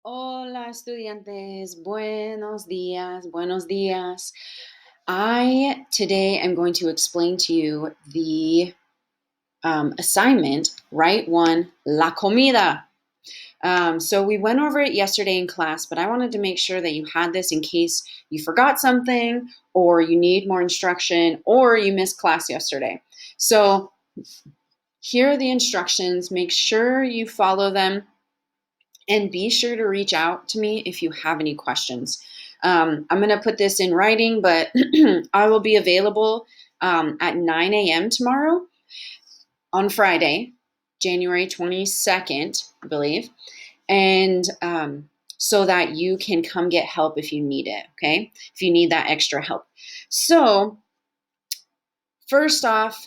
Hola, estudiantes. Buenos días. Buenos días. I today am going to explain to you the assignment, right one, la comida. So we went over it yesterday in class, but I wanted to make sure that you had this in case you forgot something or you need more instruction or you missed class yesterday. So here are the instructions. Make sure you follow them. And be sure to reach out to me if you have any questions. I'm going to put this in writing, but I will be available at 9 a.m. tomorrow on Friday, January 22nd, I believe. And so that you can come get help if you need it, okay? If you need that extra help. So, first off,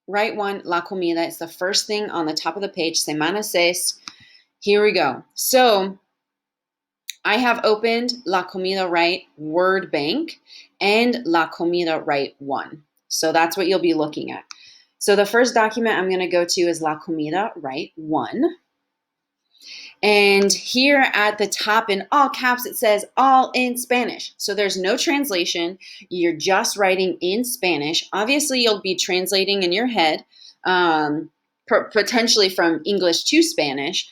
write one, la comida. It's the first thing on the top of the page, semana seis. Here we go. So, I have opened La Comida Right Word Bank and La Comida Right 1. So that's what you'll be looking at. So the first document I'm going to go to is La Comida Right 1. And here at the top in all caps, it says all in Spanish. So there's no translation. You're just writing in Spanish. Obviously, you'll be translating in your head, potentially from English to Spanish.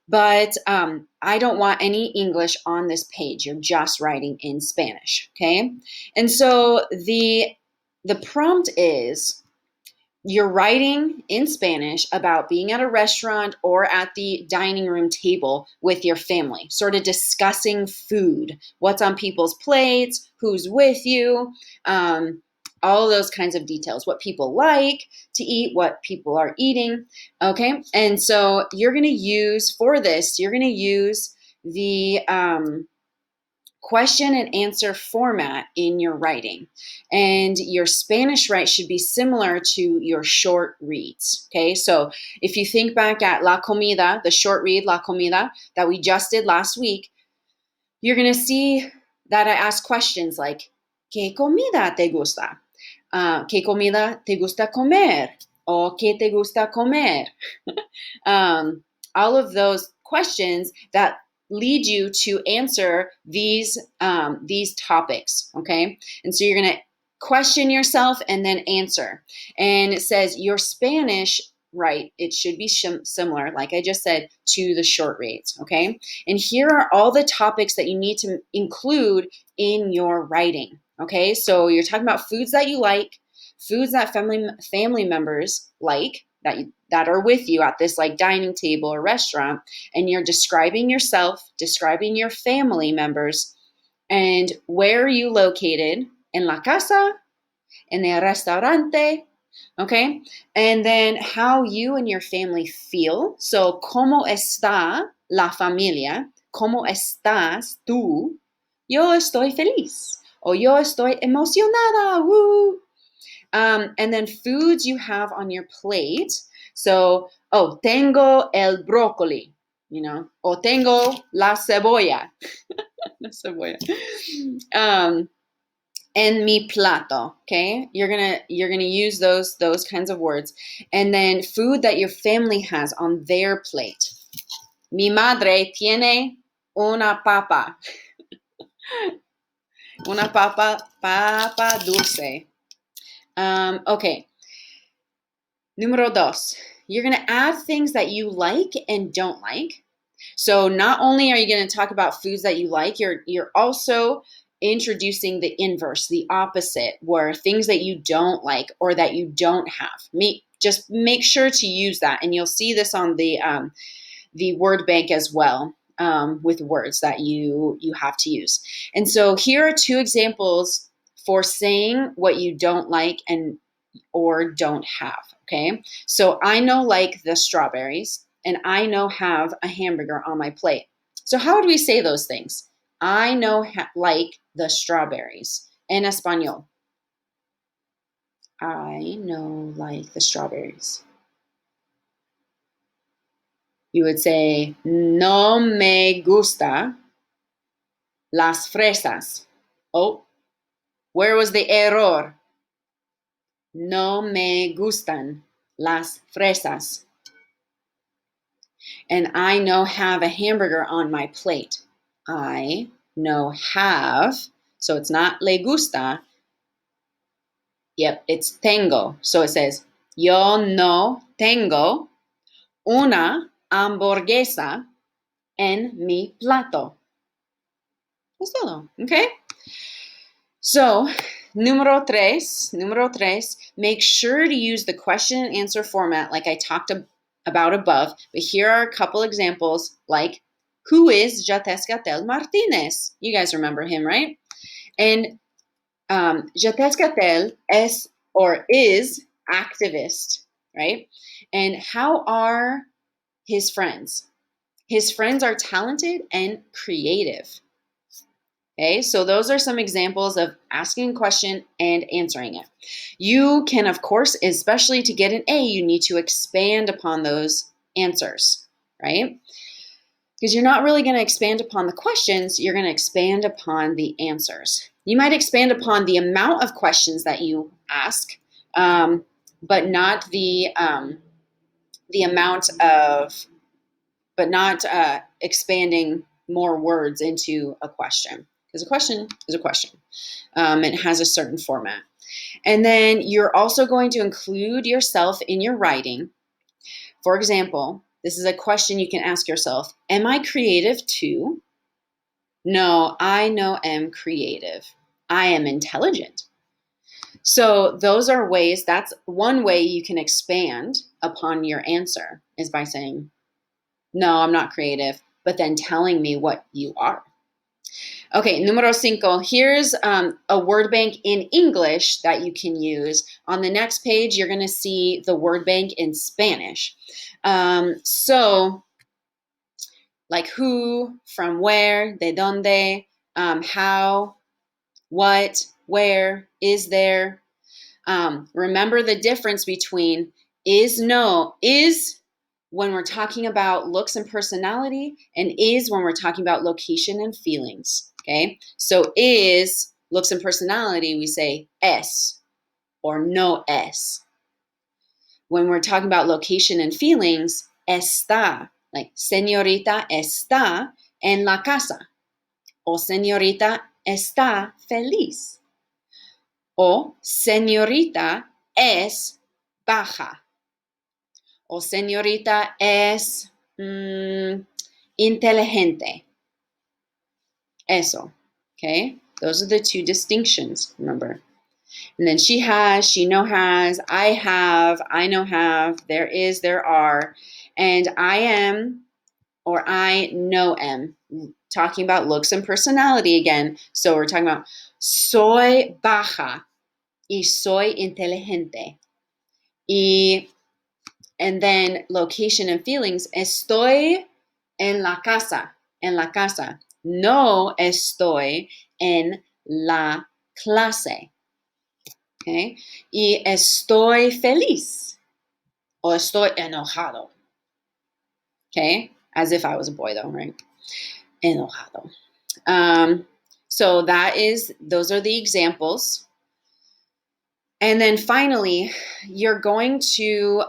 But I don't want any English on this page. You're just writing in Spanish, okay? And so the prompt is you're writing in Spanish about being at a restaurant or at the dining room table with your family, sort of discussing food, what's on people's plates, who's with you, all of those kinds of details, what people like to eat, what people are eating, okay? And so you're going to use, for this, you're going to use the question and answer format in your writing. And your Spanish write should be similar to your short reads, okay? So if you think back at La Comida, the short read La Comida that we just did last week, you're going to see that I ask questions like, ¿Qué comida te gusta? ¿Qué comida te gusta comer? O ¿qué te gusta comer? All of those questions that lead you to answer these topics, okay? And so you're going to question yourself and then answer. And it says your Spanish, right, it should be similar, like I just said, to the short reads, okay? And here are all the topics that you need to include in your writing, okay? So you're talking about foods that you like, foods that family members like, that are with you at this like dining table or restaurant, and you're describing yourself, describing your family members, and where are you located, en la casa, en el restaurante, okay? And then how you and your family feel. So, ¿cómo está la familia? ¿Cómo estás tú? Yo estoy feliz. O yo estoy emocionada. Woo! And then foods you have on your plate. So, oh, tengo el brócoli, o tengo la cebolla. La cebolla. En mi plato, okay? You're gonna use those kinds of words. And then food that your family has on their plate. Mi madre tiene una papa. Una papa dulce. Okay. Número dos, you're going to add things that you like and don't like. So not only are you going to talk about foods that you like, you're also introducing the inverse, the opposite, where things that you don't like or that you don't have. Just make sure to use that, and you'll see this on the word bank as well, with words that you have to use. And so here are two examples for saying what you don't like and or don't have, okay? So I know like the strawberries, and I know have a hamburger on my plate. So how would we say those things? I know like the strawberries. En español. I know like the strawberries. You would say, no me gusta las fresas. Oh, where was the error? No me gustan las fresas. And I no have a hamburger on my plate. I no have, so it's not le gusta. Yep, it's tengo. So it says, yo no tengo una hamburguesa en mi plato. Es todo, okay? So, número tres, make sure to use the question and answer format like I talked about above. But here are a couple examples like, who is Jatescatel Martinez? You guys remember him, right? And Jatescatel es or is activist, right? And how are his friends? His friends are talented and creative. Okay, so those are some examples of asking a question and answering it. You can, of course, especially to get an A, you need to expand upon those answers, right? Because you're not really going to expand upon the questions, you're going to expand upon the answers. You might expand upon the amount of questions that you ask, but not the amount of, but not expanding more words into a question. Because a question is a question. It has a certain format. And then you're also going to include yourself in your writing. For example, this is a question you can ask yourself. Am I creative too? No, I no am creative. I am intelligent. So those are ways, that's one way you can expand upon your answer is by saying, no, I'm not creative, but then telling me what you are. Okay, número cinco. Here's a word bank in English that you can use. On the next page, you're going to see the word bank in Spanish. So, like who, from where, de donde, how, what, where, is there. Remember the difference between is when we're talking about looks and personality, and is when we're talking about location and feelings. Okay, so is looks and personality, we say es or no es. When we're talking about location and feelings, está, like señorita está en la casa, o señorita está feliz, o señorita es baja, o señorita es inteligente. Eso. Okay? Those are the two distinctions, remember. And then she has, she no has, I have, I no have, there is, there are, and I am or I no am. Talking about looks and personality again. So we're talking about soy baja y soy inteligente. And then location and feelings, estoy en la casa, en la casa. No estoy en la clase. Okay? Y estoy feliz o estoy enojado. Okay? As if I was a boy though, right? Enojado. So those are the examples. And then finally, you're going to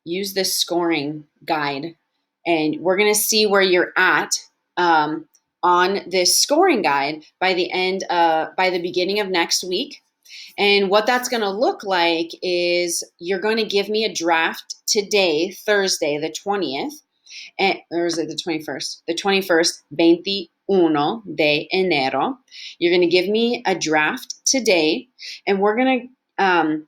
use this scoring guide, and we're going to see where you're at on this scoring guide by the beginning of next week. And what that's going to look like is you're going to give me a draft today, Thursday, the 20th, or is it the 21st? The 21st, 21 de enero. You're going to give me a draft today, and we're going to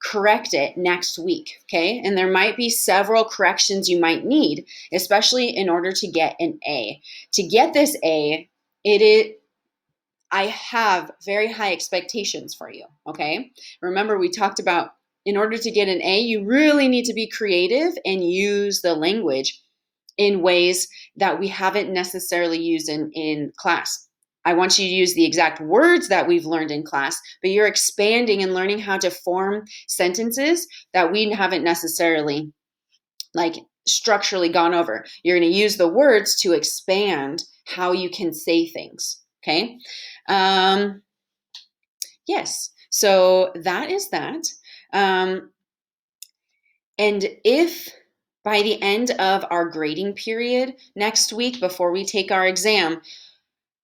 correct it next week, okay? And there might be several corrections you might need, especially in order to get an A. To get this A, I have very high expectations for you, okay? Remember, we talked about in order to get an A, you really need to be creative and use the language in ways that we haven't necessarily used in class. I want you to use the exact words that we've learned in class, but you're expanding and learning how to form sentences that we haven't necessarily like structurally gone over. You're going to use the words to expand how you can say things. Okay. Yes. So that is that. And if By the end of our grading period next week, before we take our exam,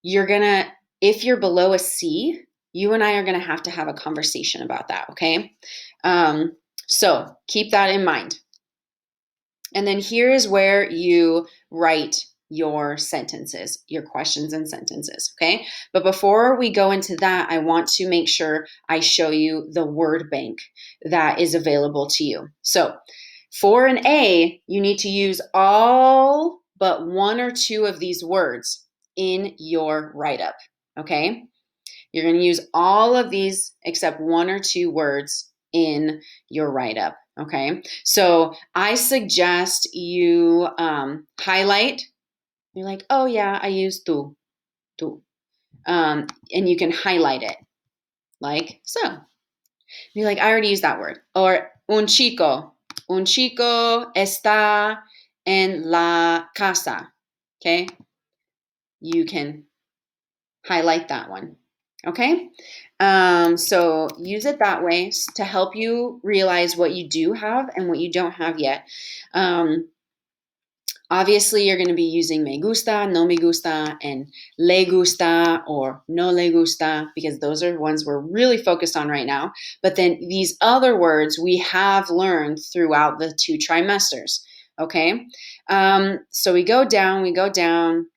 if you're below a C, you and I are going to have a conversation about that, okay? So keep that in mind. And then here is where you write your sentences, your questions and sentences, okay? But before we go into that, I want to make sure I show you the word bank that is available to you. So for an A, you need to use all but one or two of these words in your write-up, okay? You're going to use all of these except one or two words in your write-up, okay? So I suggest you highlight. You're like, oh yeah, I use tu. And you can highlight it like so. You're like, I already used that word. Or un chico está en la casa, okay? You can highlight that one, okay? So use it that way to help you realize what you do have and what you don't have yet. Obviously, you're going to be using me gusta, no me gusta, and le gusta or no le gusta, because those are ones we're really focused on right now. But then these other words we have learned throughout the 2 trimesters, okay? So we go down,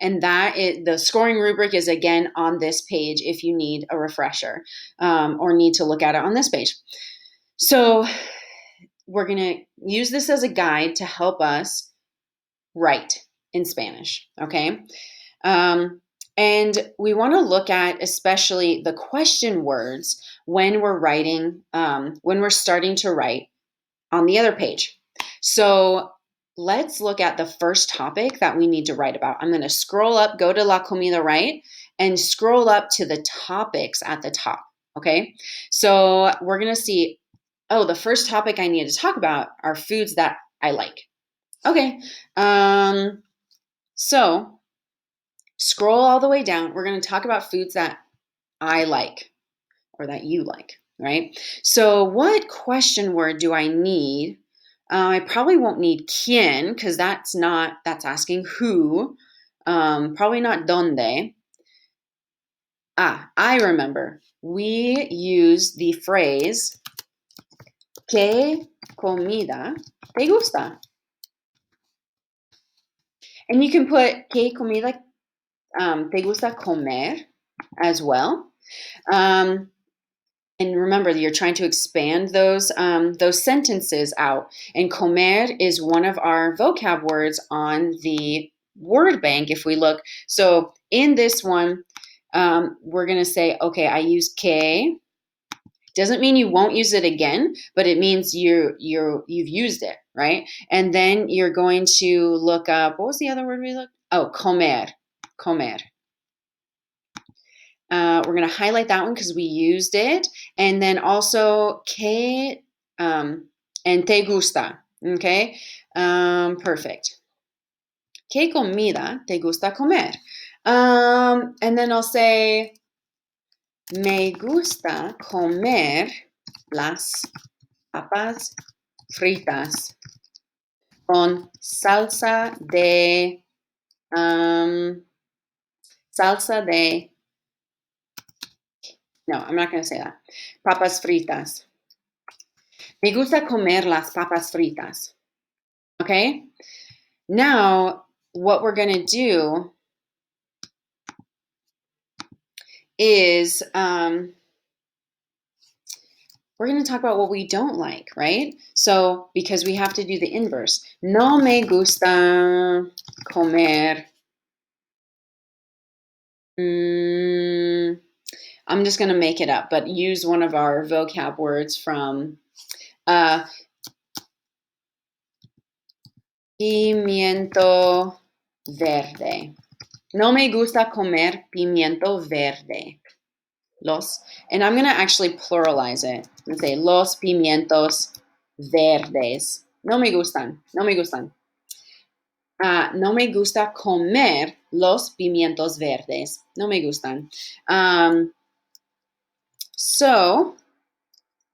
and that is the scoring rubric is again on this page if you need a refresher or need to look at it on this page. So we're going to use this as a guide to help us write in Spanish, okay? And we want to look at especially the question words when we're writing, when we're starting to write on the other page. So let's look at the first topic that we need to write about. I'm going to scroll up, go to La Comida right, and scroll up to the topics at the top, okay? So we're going to see, oh, the first topic I need to talk about are foods that I like. Okay, so scroll all the way down. We're going to talk about foods that I like or that you like, right? So what question word do I need? I probably won't need quién because that's asking who. Probably not donde. I remember. We use the phrase ¿Qué comida te gusta? And you can put ¿Qué comida te gusta comer as well. And remember that you're trying to expand those sentences out. And comer is one of our vocab words on the word bank if we look. So in this one, we're going to say, okay, I use que. Doesn't mean you won't use it again, but it means you've used it, right? And then you're going to look up, what was the other word we looked? Oh, comer. We're going to highlight that one because we used it. And then also, que and te gusta. Okay, perfect. ¿Qué comida te gusta comer? And then I'll say, me gusta comer las papas fritas con salsa de no, I'm not going to say that. Papas fritas. Me gusta comer las papas fritas. Okay? Now, what we're going to do is we're going to talk about what we don't like, right? So, because we have to do the inverse. No me gusta comer. I'm just going to make it up, but use one of our vocab words from pimiento verde. No me gusta comer pimiento verde. And I'm going to actually pluralize it and say los pimientos verdes. No me gustan. No me gusta comer los pimientos verdes. No me gustan. So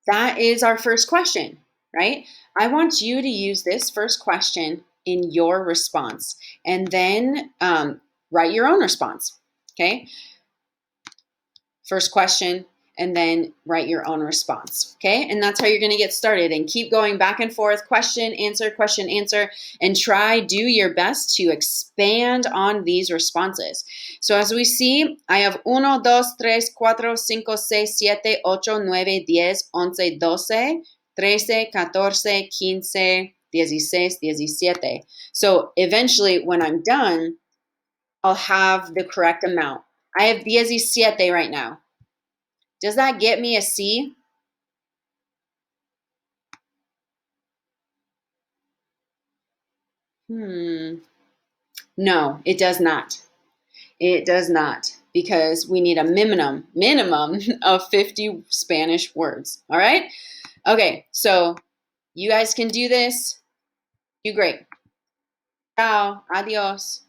that is our first question. right? I want you to use this first question in your response and then write your own response, okay? First question, and then write your own response, okay? And that's how you're going to get started, and keep going back and forth, question, answer, and do your best to expand on these responses. So as we see, I have 1, 2, 3, 4, 5, 6, 7, 8, 9, 10, 11, 12, 13, 14, 15, 16, 17. So eventually, when I'm done, I'll have the correct amount. I have 17 right now. Does that get me a C? No, it does not. It does not, because we need a minimum of 50 Spanish words. All right? Okay, so you guys can do this. Do great. Ciao. Adios.